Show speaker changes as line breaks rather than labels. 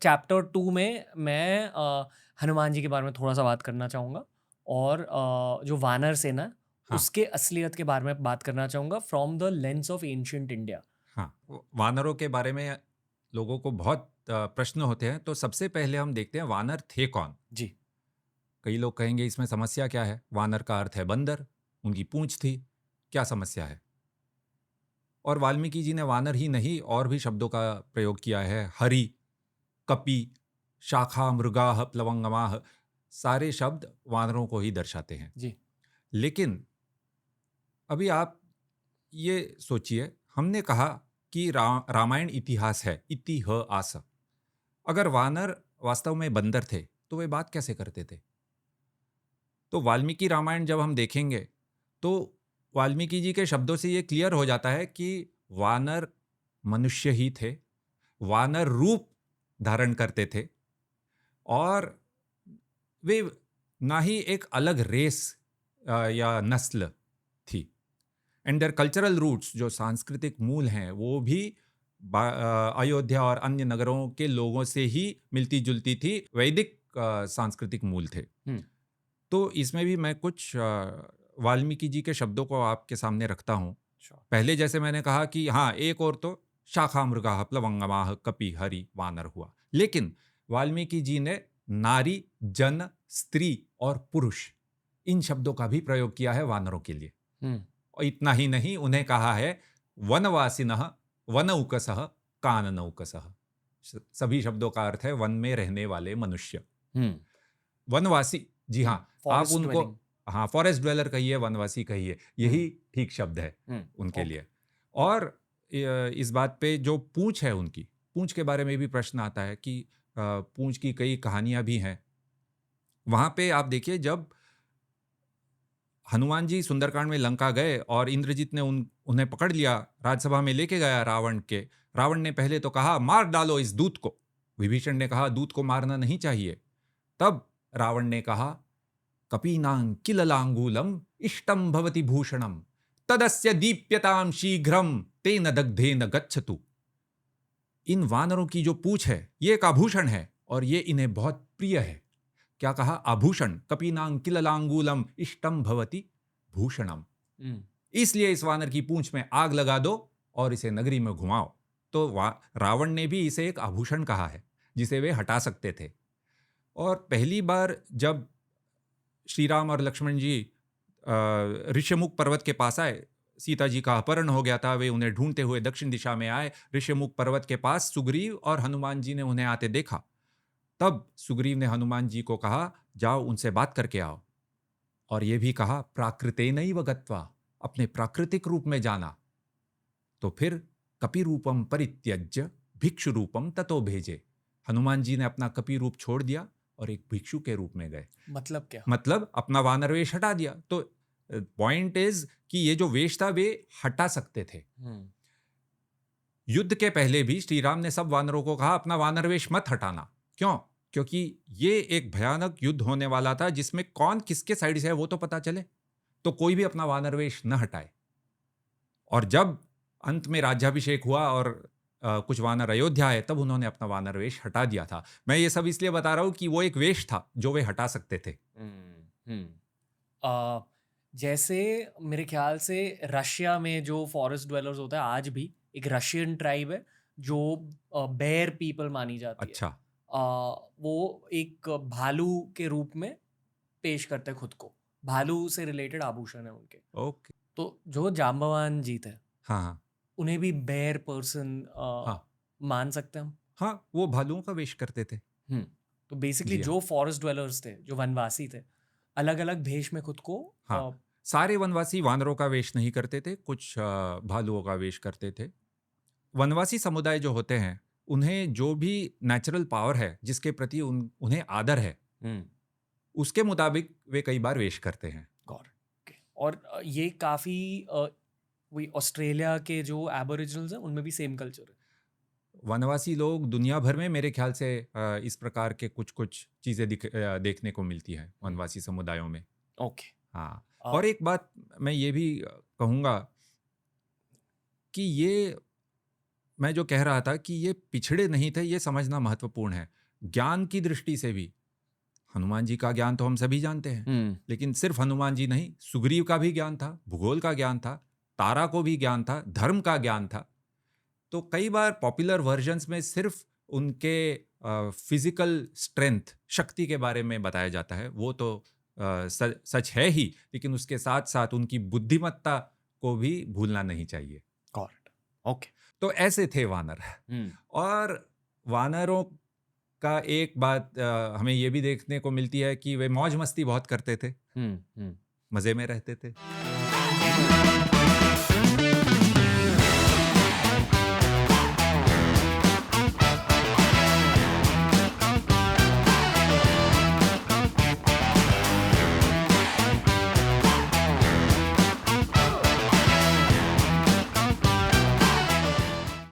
Chapter 2 में मैं हनुमान जी के बारे में थोड़ा-सा बात करना चाहूँगा और जो वानर सेना है,
हाँ,
उसके असलियत के बारे में बात करना चाहूँगा from the lens of ancient India.
हाँ। वानरों के बारे में लोगों को बहुत प्रश्न होते हैं, तो सबसे पहले हम देखते हैं वानर थे कौन?
जी।
कई लोग कहेंगे इसमें समस्या क्या है? वानर का अर्थ है बंदर, उनकी पूँछ थी, क्या समस्या है? और वाल्मीकि जी ने वानर ही नहीं और भी शब्दों का प्रयोग किया है, हरि, कपि, शाखा, मृगाः, प्लवंगमाः, सारे शब्द वानरों को ही दर्शाते हैं।
जी।
लेकिन अभी आप ये सोचिए, हमने कहा कि रामायण इतिहास है, इति ह आस। अगर वानर वास्तव में बंदर थे, तो वे बात कैसे करते थे? तो वाल्मीकि रामायण जब हम देखेंगे, तो वाल्मीकि जी के शब्दों से ये क्लियर हो जाता है कि वानर मनुष्य ही थे, वानर रूप धारण करते थे और वे ना ही एक अलग रेस या नस्ल थी। एंड देयर कल्चरल रूट्स, जो सांस्कृतिक मूल हैं, वो भी अयोध्या और अन्य नगरों के लोगों से ही मिलती जुलती थी, वैदिक सांस्कृतिक मूल थे।
हुँ।
तो इसमें भी मैं कुछ वाल्मीकि जी के शब्दों को आपके सामने रखता हूँ।
श्योर।
पहले जैसे मैंने कहा कि हाँ, एक और तो शाखा मृगाः प्लवंगमाः कपि हरि वानर हुआ, लेकिन वाल्मीकि जी ने नारी, जन, स्त्री और पुरुष, इन शब्दों का भी प्रयोग किया है वानरों के लिए।
हुँ।
और इतना ही नहीं, उन्हें कहा है वनवासिनः, वनौकसः, काननौकसः। सभी शब्दों का अर्थ है वन में रहने वाले मनुष्य।
हुँ।
वनवासी, जी
हुँ।
हाँ, आप
फॉरेस्ट
उनको,
ड्वेलिंग।
हाँ, फॉरेस्ट ड्वेलर कहिए, वनवासी कहिए,
हुँ।
यही ठीक शब्द है
हुँ।
उनके
ओके।
लिए। और इस बात पे जो पूँछ है उनकी, पूँछ के बारे में भी प्रश्न आता है कि पूँछ की कई कहानियाँ भी हैं। वहाँ पे आप देखिए, जब हनुमान जी सुंदरकांड में लंका गए और इंद्रजीत ने उन्हें पकड़ लिया, राजसभा में लेके गया रावण के। रावण ने पहले तो कहा मार डालो इस दूत को। विभीषण ने कहा दूत को मारना नहीं चाहिए। तब रावण ने कहा कपीनां किल लांगूलम इष्टम भवति भूषणम तदस्य दीप्यताम शीघ्रम तेन दग्धेन गच्छतु। इन वानरों की जो पूंछ है, ये एक आभूषण है और ये इन्हें बहुत प्रिय है। क्या कहा? आभूषण, कपीनां किल लांगूलम इष्टम भवति भूषणम।
हुँ।
इसलिए इस वानर की पूंछ में आग लगा दो और इसे नगरी में घुमाओ। तो रावण ने भी इसे एक आभूषण कहा है, जिसे वे हटा सकते थे। और पहली बार जब श्री राम और लक्ष्मण जी ऋष्यमुख पर्वत के पास आए, सीता जी का अपहरण हो गया था, वे उन्हें ढूंढते हुए दक्षिण दिशा में आए। ऋष्यमुख पर्वत के पास सुग्रीव और हनुमान जी ने उन्हें आते देखा। तब सुग्रीव ने हनुमान जी को कहा, जाओ उनसे बात करके आओ। और ये भी कहा प्राकृतेनैव गत्वा, अपने प्राकृतिक रूप में जाना। तो फिर कपि रूपम परित्यज्य भिक्षु रूपम ततो भेजे। हनुमान जी ने अपना कपि रूप छोड़ दिया और एक भिक्षु के रूप में गए।
मतलब क्या?
मतलब अपना वानर वेश हटा दिया। तो पॉइंट इज कि ये जो वेश था, वे हटा सकते थे।
हुँ।
युद्ध के पहले भी श्री राम ने सब वानरों को कहा अपना वानर वेश मत हटाना। क्यों? क्योंकि ये एक भयानक युद्ध होने वाला था, जिसमें कौन किसके साइड से है वो तो पता चले। तो कोई भी अपना वानर वेश न हटाए। और जब अंत में राज्याभिषेक हुआ और कुछ वानर अयोध्या आए, तब उन्होंने अपना वानर वेश हटा दिया था। मैं ये सब इसलिए बता रहा हूं कि वो एक वेश था जो वे हटा सकते थे।
हुँ। हुँ। अ, जैसे मेरे ख़्याल से रशिया में जो फॉरेस्ट ड्वेलर्स होता है आज भी एक रशियन ट्राइब है जो बेयर पीपल मानी जाती है।
अच्छा।
वो एक भालू के रूप में पेश करते हैं खुद को। भालू से रिलेटेड आभूषण है उनके।
ओके।
तो जो जांबवान जी थे,
हाँ, हाँ।
उन्हें भी बेयर पर्सन
हाँ,
मान सकते हैं हम।
हाँ, वो भालुओं का वेश करते थे।
हुँ। तो बेसिकली
जी हाँ।
जो फॉरेस्ट ड्वेलर्स थे, जो वनवासी थे, अलग-अलग भेष में खुद को
हाँ, सारे वनवासी वानरों का वेश नहीं करते थे, कुछ भालुओं का वेश करते थे। वनवासी समुदाय जो होते हैं, उन्हें जो भी नेचुरल पावर है, जिसके प्रति उन्हें आदर है,
हुँ।
उसके मुताबिक वे कई बार वेश करते हैं।
Got it. ओके। और ये काफ़ी वही ऑस्ट्रेलिया के जो एबोरिजिनल्स हैं, उनमें भी सेम कल्चर है।
वनवासी लोग दुनिया भर में मेरे ख्याल से इस प्रकार के कुछ-कुछ चीज़ें देखने को मिलती हैं
हुँ।
वनवासी समुदायों में।
ओके।
हाँ,
अ,
और एक बात मैं ये भी कहूँगा कि ये मैं जो कह रहा था कि ये पिछड़े नहीं थे, ये समझना महत्वपूर्ण है। ज्ञान की दृष्टि से भी हनुमान जी का ज्ञान तो हम सभी जानते हैं, लेकिन सिर्फ हनुमान जी नहीं, सुग्रीव का भी ज्ञान था, भूगोल का ज्ञान था, तारा को भी ज्ञान था, धर्म का ज्ञान था। तो कई बार पॉपुलर वर्जन्स में सिर्फ उनके फिजिकल स्ट्रेंथ, शक्ति के बारे में बताया जाता है। वो तो सच है ही, लेकिन उसके साथ साथ उनकी बुद्धिमत्ता को भी भूलना नहीं चाहिए।
करेक्ट। ओके।
तो ऐसे थे वानर। और वानरों का एक बात हमें ये भी देखने को मिलती है कि वे मौज मस्ती बहुत करते थे, मजे में रहते थे।